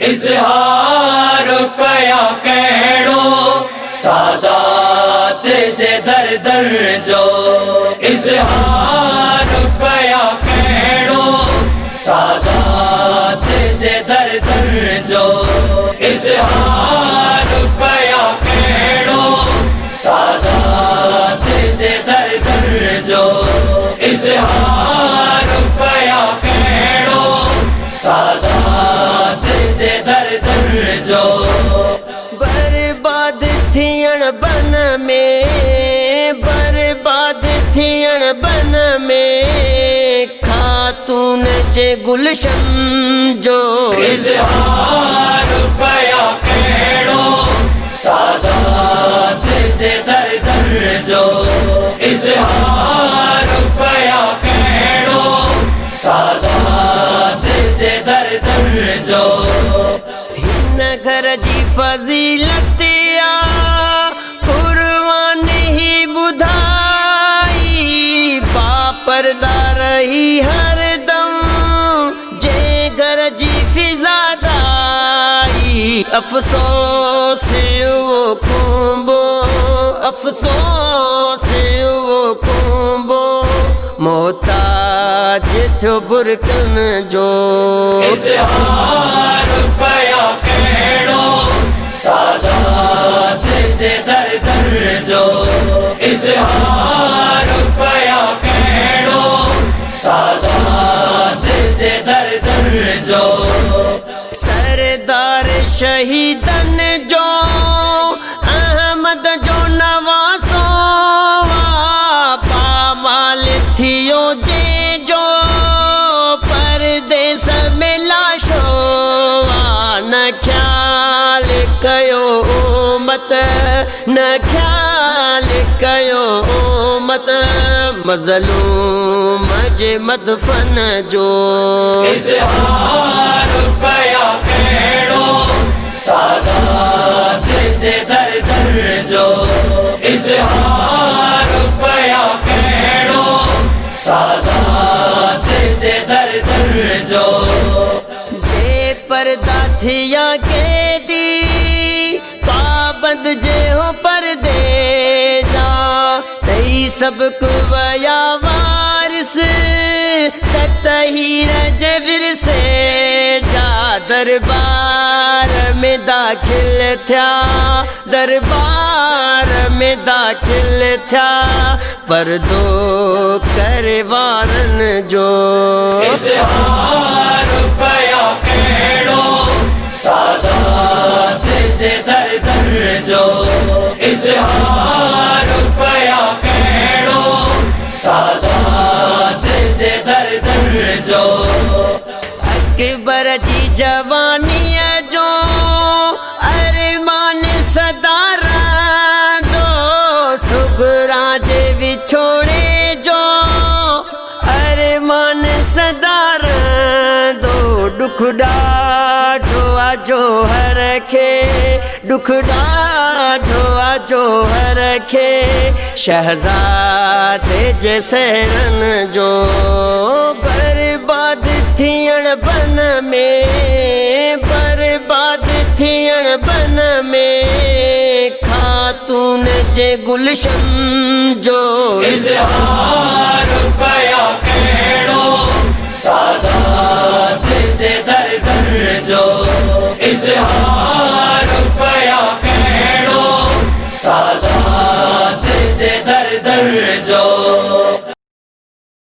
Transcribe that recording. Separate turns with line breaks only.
इज़हार कया कहिड़ो सादात जे दर दर जो। इज़हार कया कहिड़ो सादात जे दर दर जो। इज़हार कया कहिड़ो सादात जे दर दर जो। इज़हार कया कहिड़ो सादात जे दर दर जो।
बर्बाद थियण बन में, बर्बाद थियण बन में खातून जे गुलशन जो।
इज़हार कया कहिड़ो सादात जे दर दर जो। इज़हार कया कहिड़ो सादात जे दर दर जो।
हिन घर जी फज़ीलत आ कुर्बानी ही ॿुधाई, बापरदा रही हरदम जे घर जी फिज़ादाई। अफ़सोस वो खूंबो, अफ़सोस वो खूंबो मोहताज थियो बुरकन जो।
इज़हार कया कहिड़ो सादात जे दर दर जो। इज़हार कया कहिड़ो सादात जे दर दर जो।
सरदार शहीदन जो अहमद जो नवासो पामाल थियो जे जो परदेस में लाशो। न ख्याल कयो मत, न ख्याल कयो मत मज़लूम जे मदफन जो।
इज़हार कया कहिड़ो सादात जे दर दर जो। इज़हार कया कहिड़ो सादात जे दर दर जो।
बेपर्दा थिया कैदी पाबंद जे हो पर्दे जा, तई सबक वया वारिस तहीर जे विरसे जा। दरबार में दाखिल थिया, दरबार में दाखिल थिया पर्दो करे वारन जो।
इज़हार कया कहिड़ो सादात जे दर दर जो। इज़हार कया कहिड़ो सादात जे दर दर जो।
अकबर जी जवानीअ जो अरमान सदा रहंदो, सुगरा जे विछोड़े जो अरमान सदा रहंदो। दुख ॾाढो आजो हर खे, दुख ॾाढो आजो हर खे शहज़ादे जे सहरन जो। बर्बाद थियण बन में, बर्बाद थियण बन में खातून जे गुलशन जो।
इज़हार कया कहिड़ो सादात जे दर दर जो। इज़हार